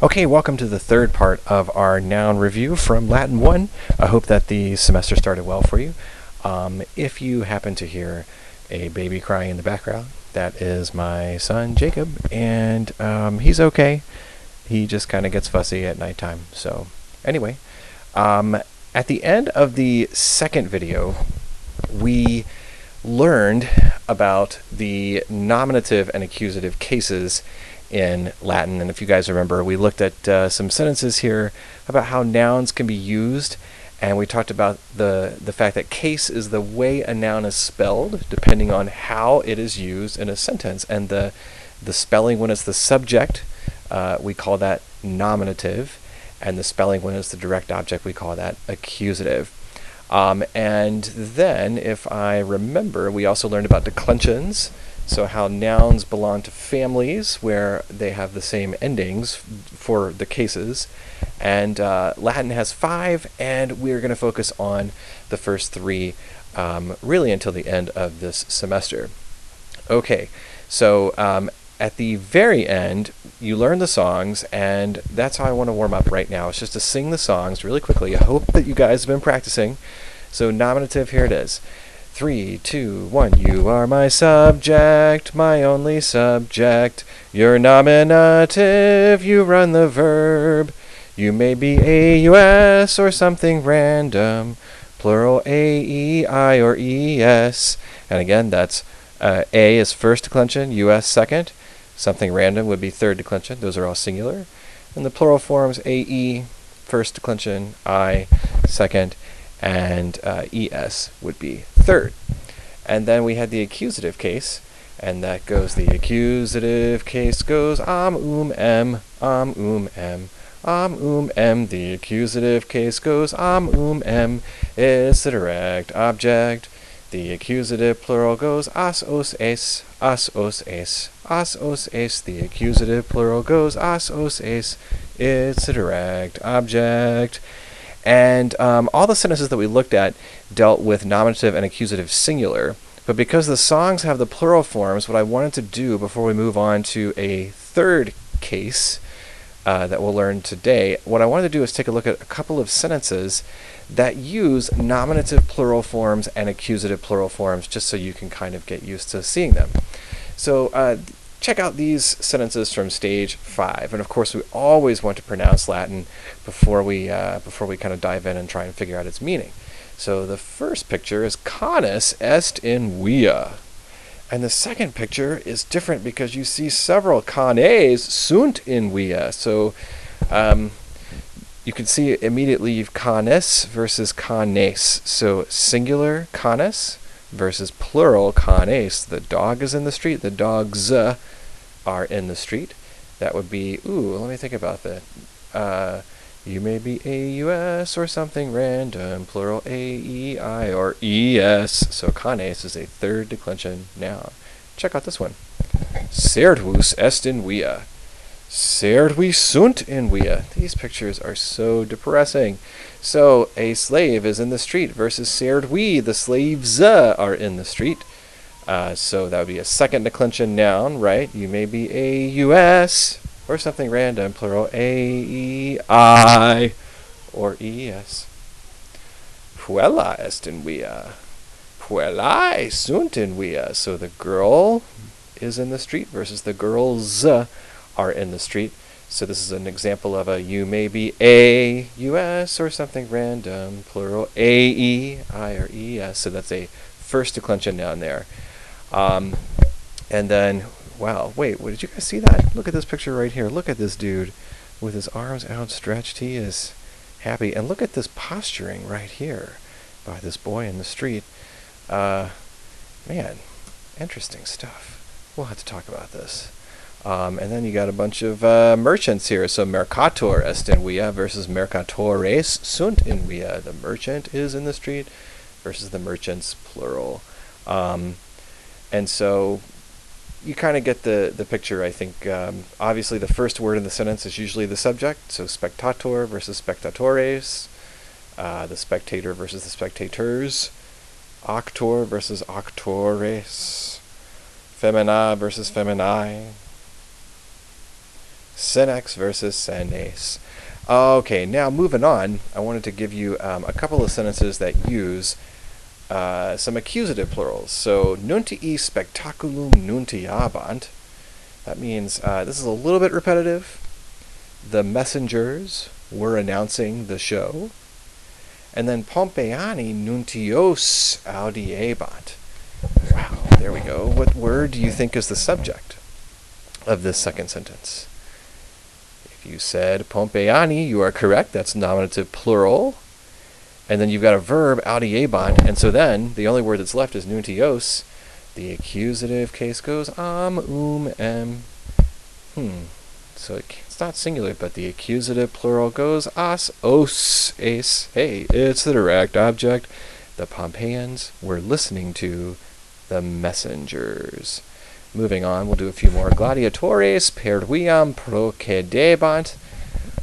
Okay, welcome to the third part of our noun review from Latin 1. I hope that the semester started well for you. If you happen to hear a baby crying in the background, that is my son Jacob, and he's okay. He just kind of gets fussy at nighttime. So anyway, at the end of the second video, we learned about the nominative and accusative cases in Latin. And if you guys remember, we looked at some sentences here about how nouns can be used, and we talked about the fact that case is the way a noun is spelled depending on how it is used in a sentence. And the spelling when it's the subject, we call that nominative, and the spelling when it's the direct object, we call that accusative. And then, if I remember, we also learned about declensions, so how nouns belong to families where they have the same endings for the cases. And Latin has 5, and we're going to focus on the first 3 really until the end of this semester. Okay, so at the very end, you learn the songs, and that's how I want to warm up right now. It's just to sing the songs really quickly. I hope that you guys have been practicing. So nominative, here it is. 3, 2, 1. You are my subject, my only subject. You're nominative, you run the verb. You may be AUS or something random. Plural A, E, I, or ES. And again, that's A is first declension, US second. Something random would be third declension. Those are all singular. And the plural forms AE, first declension, I, second, and ES would be third. And then we had the accusative case, and that goes, the accusative case goes em, em. The accusative case goes em. It's the direct object. The accusative plural goes as, os, es. The accusative plural goes as, os, es. It's the direct object. And all the sentences that we looked at dealt with nominative and accusative singular. But because the songs have the plural forms, what I wanted to do before we move on to a third case that we'll learn today, what I wanted to do is take a look at a couple of sentences that use nominative plural forms and accusative plural forms, just so you can kind of get used to seeing them. So check out these sentences from stage 5. And of course, we always want to pronounce Latin before we kind of dive in and try and figure out its meaning. So the first picture is canis est in via. And the second picture is different because you see several canes sunt in via. So you can see immediately you've canis versus canes. So singular canis versus plural canes. The dog is in the street. The dogs are in the street. That would be, let me think about that. You may be AUS or something random. Plural A, E, I, or ES. So canes is a third declension noun. Check out this one. Servus est in via. Servi sunt in via. These pictures are so depressing. So a slave is in the street versus servi, the slaves are in the street. So that would be a second declension noun, right? You may be AUS or something random, plural AEI or ES. Puella est in via. Puellae sunt in via. So the girl is in the street versus the girls are in the street. So this is an example of a you may be AUS or something random, plural AEI or ES. So that's a first declension noun there. And then, wow, wait, did you guys see that? Look at this picture right here. Look at this dude with his arms outstretched. He is happy. And look at this posturing right here by this boy in the street. Man, interesting stuff. We'll have to talk about this. And then you got a bunch of merchants here. So mercator est in via versus mercatores sunt in via. The merchant is in the street versus the merchants, plural. And so you kind of get the picture, I think. Obviously, the first word in the sentence is usually the subject. So spectator versus spectatores. The spectator versus the spectators. Actor versus actores. Femina versus feminae. Senex versus senes. Okay, now moving on, I wanted to give you a couple of sentences that use some accusative plurals. So, nuntii spectaculum nuntiabant. That means this is a little bit repetitive. The messengers were announcing the show. And then Pompeiani nuntios audiebant. Wow, there we go. What word do you think is the subject of this second sentence? If you said Pompeiani, you are correct. That's nominative plural. And then you've got a verb, audiebant, and so then the only word that's left is nuntios. The accusative case goes em. So it's not singular, but the accusative plural goes as, os, es. Hey, it's the direct object. The Pompeians were listening to the messengers. Moving on, we'll do a few more. Gladiatores perviam procedebant.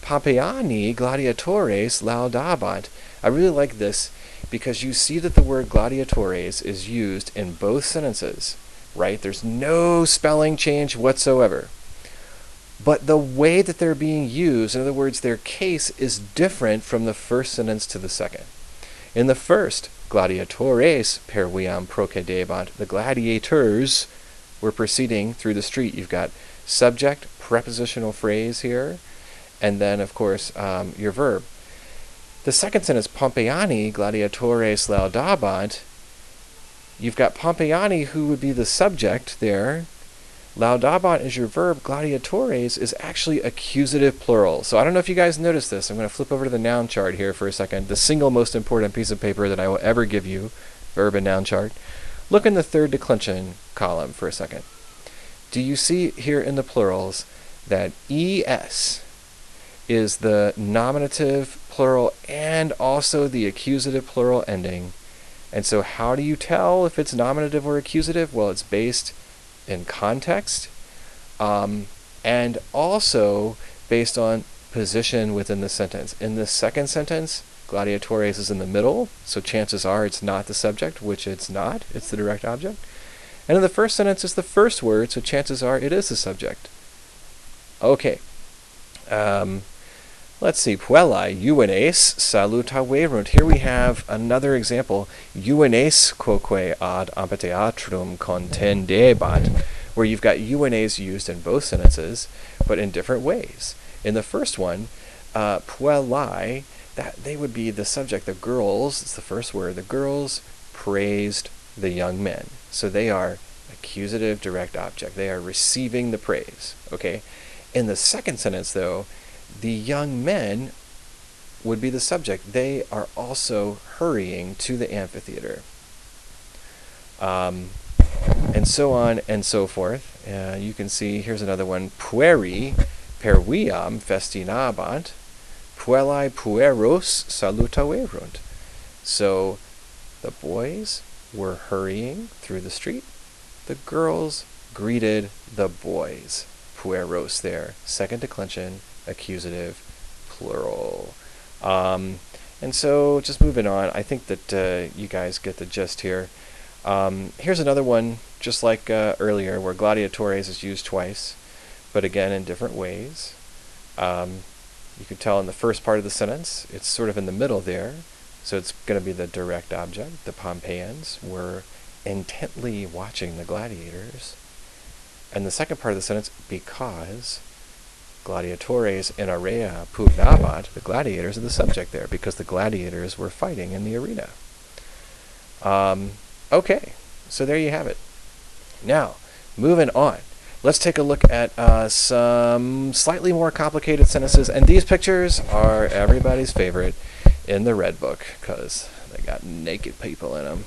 Pompeiani gladiatores laudabant. I really like this because you see that the word gladiatores is used in both sentences, right? There's no spelling change whatsoever. But the way that they're being used, in other words, their case is different from the first sentence to the second. In the first, gladiatores perviam procedebant, the gladiators were proceeding through the street. You've got subject, prepositional phrase here, and then, of course, your verb. The second sentence, Pompeiani gladiatores laudabant, you've got Pompeiani, who would be the subject there. Laudabant is your verb. Gladiatores is actually accusative plural. So I don't know if you guys noticed this. I'm going to flip over to the noun chart here for a second. The single most important piece of paper that I will ever give you, verb and noun chart. Look in the third declension column for a second. Do you see here in the plurals that es is the nominative plural and also the accusative plural ending? And so how do you tell if it's nominative or accusative? Well, it's based in context and also based on position within the sentence. In the second sentence, gladiatores is in the middle, so chances are it's not the subject, which it's not. It's the direct object. And in the first sentence, it's the first word, so chances are it is the subject. Okay. Let's see. Puellae juvenes salutaverunt. Here we have another example. Juvenes quoque ad amphitheatrum contendebat, where you've got juvenes used in both sentences, but in different ways. In the first one, puellae, that they would be the subject. The girls, it's the first word, the girls praised the young men. So they are accusative direct object. They are receiving the praise. Okay. In the second sentence, though, the young men would be the subject. They are also hurrying to the amphitheater. And so on and so forth. You can see, here's another one. Pueri perviam festinabant, puellae pueros salutaverunt. So the boys were hurrying through the street. The girls greeted the boys. Pueros there. Second declension, accusative, plural. And so just moving on, I think that you guys get the gist here. Here's another one, just like earlier, where gladiatores is used twice, but again in different ways. You can tell in the first part of the sentence, it's sort of in the middle there, so it's going to be the direct object. The Pompeians were intently watching the gladiators. And the second part of the sentence, because gladiatores in area pugnabat, the gladiators are the subject there, because the gladiators were fighting in the arena. Okay, so there you have it. Now, moving on. Let's take a look at some slightly more complicated sentences, and these pictures are everybody's favorite in the Red Book, because they got naked people in them.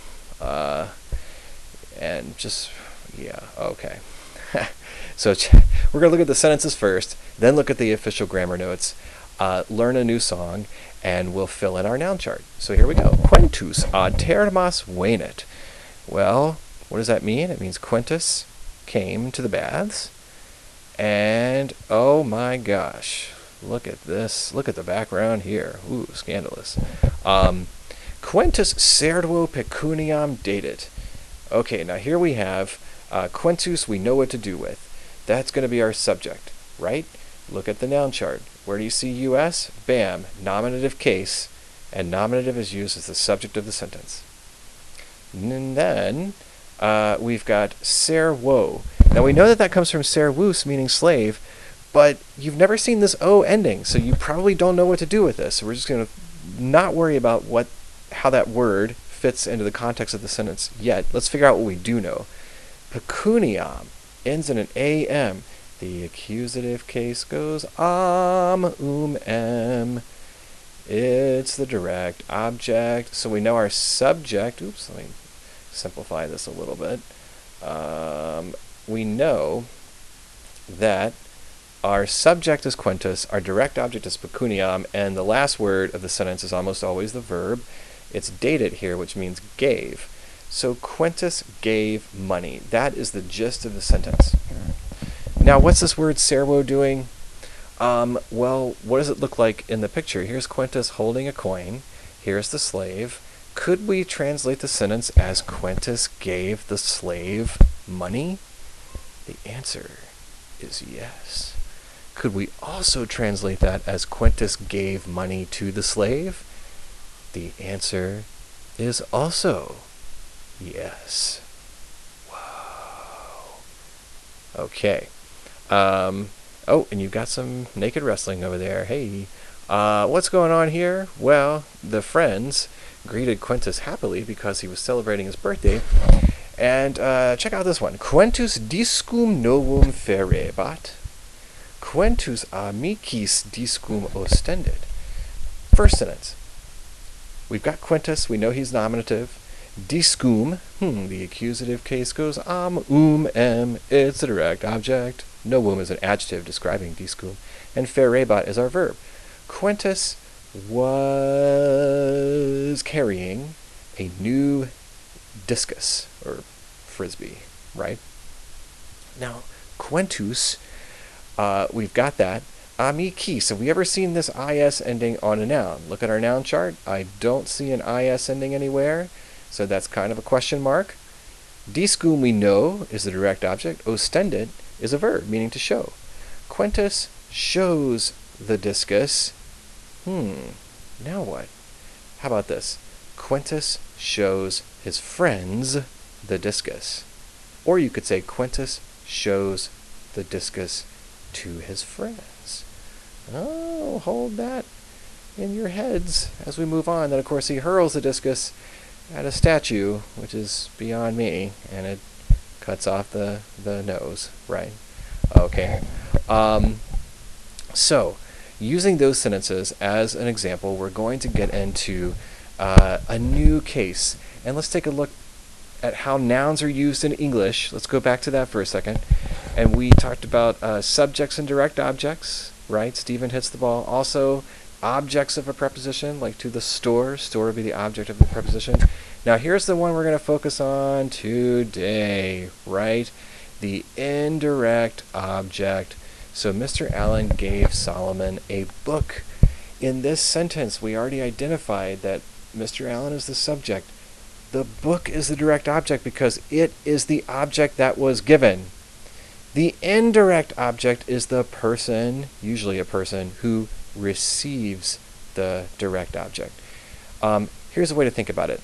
And just, yeah, okay. So we're going to look at the sentences first, then look at the official grammar notes, learn a new song, and we'll fill in our noun chart. So here we go. Quintus ad thermas venit. Well, what does that mean? It means Quintus came to the baths, and oh my gosh, look at this. Look at the background here. Ooh, scandalous. Quintus servo pecuniam dated. Okay, now here we have Quintus, we know what to do with. That's going to be our subject, right? Look at the noun chart. Where do you see US? Bam, nominative case, and nominative is used as the subject of the sentence. And then we've got serwo. Now we know that that comes from servus, meaning slave, but you've never seen this O ending, so you probably don't know what to do with this. So we're just going to not worry about how that word fits into the context of the sentence yet. Let's figure out what we do know. Pecuniam ends in an AM. The accusative case goes em. It's the direct object. So we know our subject. Oops, let me simplify this a little bit. We know that our subject is quintus, our direct object is pecuniam, and the last word of the sentence is almost always the verb. It's dated here, which means gave. So Quintus gave money. That is the gist of the sentence. Now, what's this word servo doing? Well, what does it look like in the picture? Here's Quintus holding a coin. Here's the slave. Could we translate the sentence as Quintus gave the slave money? The answer is yes. Could we also translate that as Quintus gave money to the slave? The answer is also yes. Whoa. Okay. Oh, and you've got some naked wrestling over there. Hey, what's going on here? Well, the friends greeted Quintus happily because he was celebrating his birthday. And check out this one. Quintus discum novum ferebat. Quintus amicis discum ostendit. First sentence. We've got Quintus. We know he's nominative. Discum. The accusative case goes em. It's a direct object. Novum is an adjective describing discum. And ferebat is our verb. Quintus was carrying a new discus, or frisbee, right? Now, Quintus, we've got that. Amicis. Have we ever seen this is ending on a noun? Look at our noun chart. I don't see an is ending anywhere, so that's kind of a question mark. Discum we know is the direct object. Ostended is a verb, meaning to show. Quintus shows the discus. Now what? How about this? Quintus shows his friends the discus. Or you could say Quintus shows the discus to his friends. Oh, hold that in your heads as we move on. Then, of course, he hurls the discus at a statue, which is beyond me, and it cuts off the nose, right? Okay. So, using those sentences as an example, we're going to get into a new case. And let's take a look at how nouns are used in English. Let's go back to that for a second. And we talked about subjects and direct objects, right? Stephen hits the ball. Also, objects of a preposition, like to the store. Store would be the object of the preposition. Now, here's the one we're going to focus on today, right? The indirect object. So Mr. Allen gave Solomon a book. In this sentence, we already identified that Mr. Allen is the subject. The book is the direct object because it is the object that was given. The indirect object is the person, usually a person, who receives the direct object. Here's a way to think about it.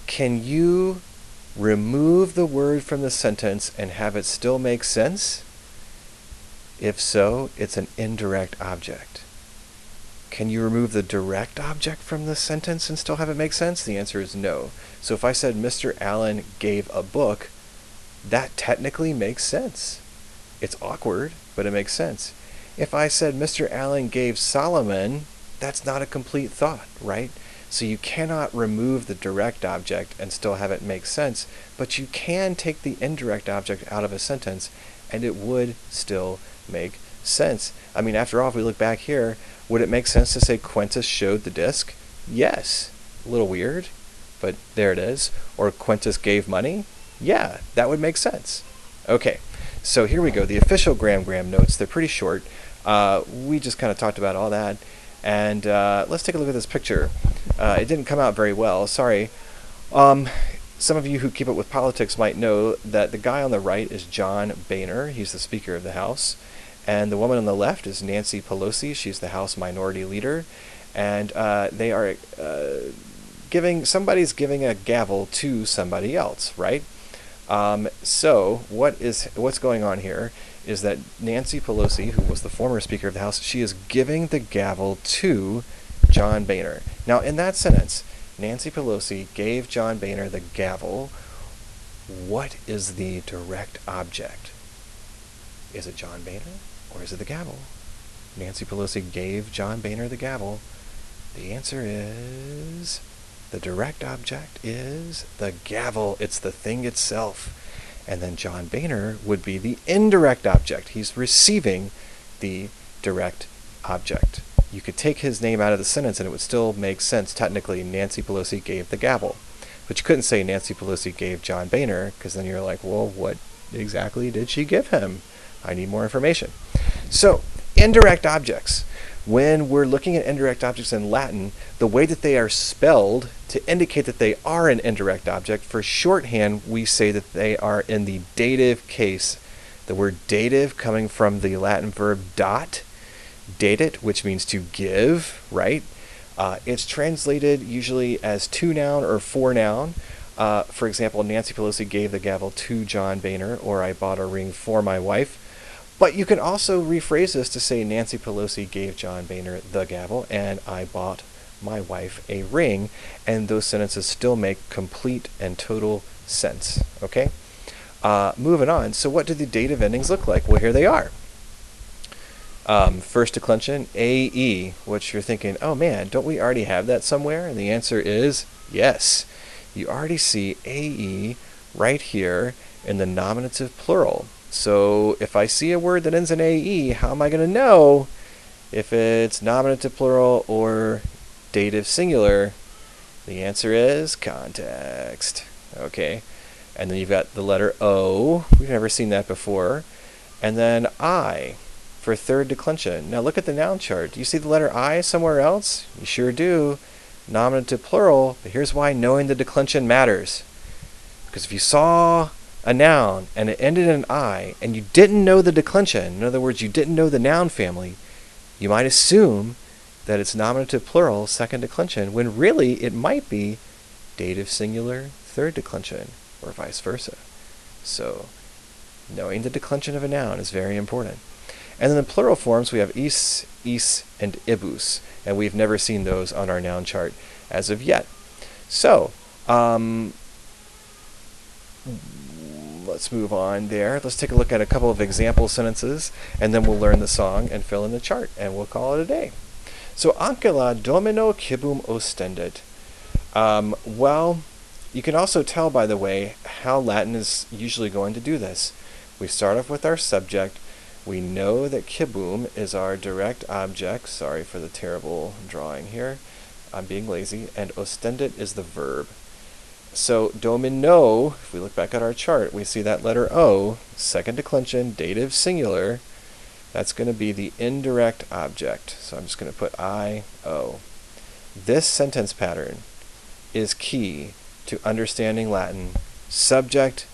Can you remove the word from the sentence and have it still make sense? If so, it's an indirect object. Can you remove the direct object from the sentence and still have it make sense? The answer is no. So if I said Mr. Allen gave a book, that technically makes sense. It's awkward, but it makes sense. If I said Mr. Allen gave Solomon, that's not a complete thought, right? So you cannot remove the direct object and still have it make sense, but you can take the indirect object out of a sentence and it would still make sense. I mean, after all, if we look back here, would it make sense to say Quintus showed the disc? Yes. A little weird, but there it is. Or Quintus gave money? Yeah, that would make sense. Okay, so here we go. The official Gram notes, they're pretty short. We just kind of talked about all that. And let's take a look at this picture. It didn't come out very well, sorry. Some of you who keep up with politics might know that the guy on the right is John Boehner. He's the Speaker of the House. And the woman on the left is Nancy Pelosi. She's the House Minority Leader. And they are somebody's giving a gavel to somebody else, right? So what's going on here is that Nancy Pelosi, who was the former Speaker of the House, she is giving the gavel to John Boehner. Now, in that sentence, Nancy Pelosi gave John Boehner the gavel. What is the direct object? Is it John Boehner or is it the gavel? Nancy Pelosi gave John Boehner the gavel. The answer is the direct object is the gavel. It's the thing itself. And then John Boehner would be the indirect object. He's receiving the direct object. You could take his name out of the sentence and it would still make sense. Technically, Nancy Pelosi gave the gavel. But you couldn't say Nancy Pelosi gave John Boehner, because then you're like, well, what exactly did she give him? I need more information. So, indirect objects. When we're looking at indirect objects in Latin, the way that they are spelled to indicate that they are an indirect object, for shorthand, we say that they are in the dative case. The word dative coming from the Latin verb dat, datit, which means to give, right? It's translated usually as to noun or for noun. For example, Nancy Pelosi gave the gavel to John Boehner, or I bought a ring for my wife. But you can also rephrase this to say Nancy Pelosi gave John Boehner the gavel, and I bought my wife a ring, and those sentences still make complete and total sense. Okay? Moving on. So what do the dative endings look like? Well, here they are. First declension, AE, which you're thinking, oh man, don't we already have that somewhere? And the answer is yes. You already see AE right here in the nominative plural. So if I see a word that ends in AE, how am I going to know if it's nominative plural or dative singular? The answer is context. Okay. And then you've got the letter O. We've never seen that before. And then I for third declension. Now look at the noun chart. Do you see the letter I somewhere else? You sure do. Nominative plural. But here's why knowing the declension matters. Because if you saw a noun and it ended in I and you didn't know the declension, in other words, you didn't know the noun family, you might assume that it's nominative plural, second declension, when really it might be dative singular, third declension, or vice versa. So knowing the declension of a noun is very important. And then the plural forms, we have is, and ibus, and we've never seen those on our noun chart as of yet. So, let's move on there. Let's take a look at a couple of example sentences, and then we'll learn the song and fill in the chart, and we'll call it a day. So, anche la domino cibum ostendet. Well, you can also tell, by the way, how Latin is usually going to do this. We start off with our subject. We know that cibum is our direct object. Sorry for the terrible drawing here. I'm being lazy. And ostendet is the verb. So domino, if we look back at our chart, we see that letter O, second declension, dative singular. That's going to be the indirect object. So I'm just going to put I-O. This sentence pattern is key to understanding Latin. Subject,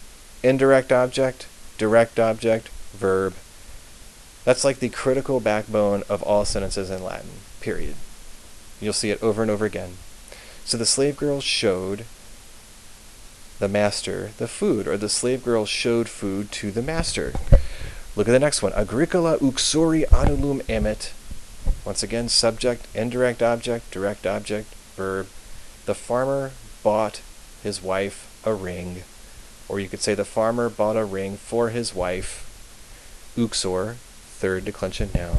indirect object, direct object, verb. That's like the critical backbone of all sentences in Latin, period. You'll see it over and over again. So the slave girl showed the master the food, or the slave girl showed food to the master. Look at the next one. Agricola uxori annulum emet. Once again, subject, indirect object, direct object, verb. The farmer bought his wife a ring. Or you could say the farmer bought a ring for his wife. Uxor, third declension noun.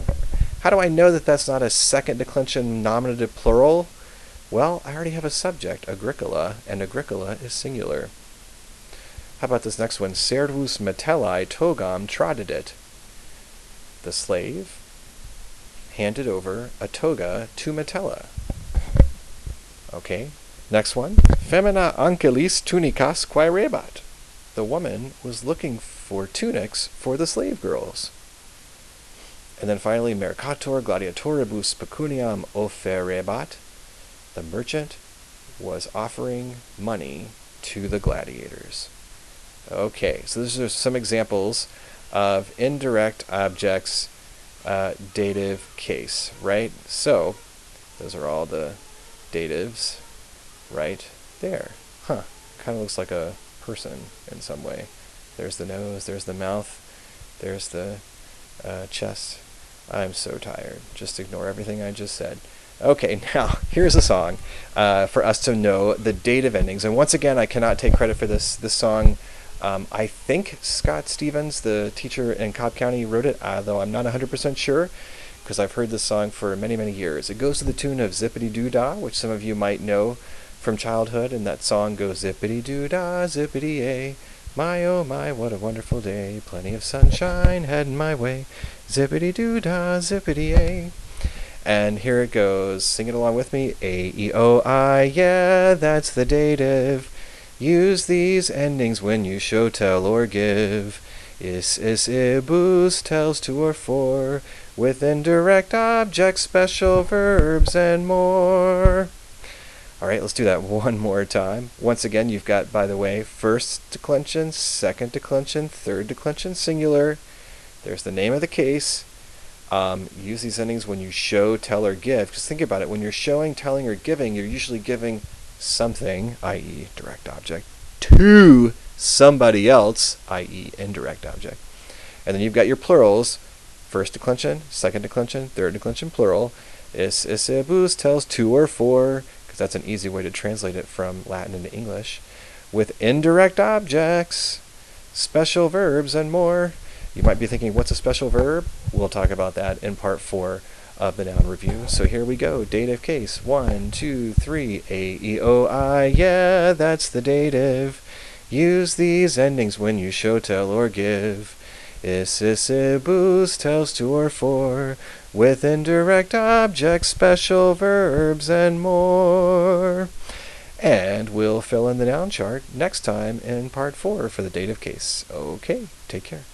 How do I know that that's not a second declension nominative plural? Well, I already have a subject, Agricola, and Agricola is singular. How about this next one? Servus metellae togam tradidit. The slave handed over a toga to Metella. Okay, next one. Femina angelis tunicas quaerebat. The woman was looking for tunics for the slave girls. And then finally, mercator gladiatoribus pecuniam offerebat. The merchant was offering money to the gladiators. Okay, so these are some examples of indirect objects dative case, right? So those are all the datives right there. Huh. Kind of looks like a person in some way. There's the nose, there's the mouth, there's the chest. I'm so tired. Just ignore everything I just said. Okay, now here's a song for us to know the dative endings. And once again, I cannot take credit for this song. I think Scott Stevens, the teacher in Cobb County, wrote it, though I'm not 100% sure, because I've heard this song for many, many years. It goes to the tune of Zippity-Doo-Dah, which some of you might know from childhood, and that song goes Zippity-Doo-Dah, zippity-ay, my oh my, what a wonderful day, plenty of sunshine heading my way, zippity-doo-dah, zippity-ay. And here it goes. Sing it along with me. A-E-O-I, yeah, that's the dative. Use these endings when you show, tell, or give. Is, boost, tells to or for, with indirect objects, special verbs, and more. All right, let's do that one more time. Once again, you've got, by the way, first declension, second declension, third declension, singular. There's the name of the case. Use these endings when you show, tell, or give. Because think about it. When you're showing, telling, or giving, you're usually giving something, i.e. direct object, to somebody else, i.e. indirect object. And then you've got your plurals. First declension, second declension, third declension, plural. Is, boost, tells to or for, because that's an easy way to translate it from Latin into English. With indirect objects, special verbs, and more. You might be thinking, what's a special verb? We'll talk about that in part 4 of the noun review. So here we go. Dative case. 1, 2, 3. A-E-O-I. Yeah, that's the dative. Use these endings when you show, tell, or give. Is, boost, tells to or for. With indirect objects, special verbs, and more. And we'll fill in the noun chart next time in part 4 for the dative case. Okay, take care.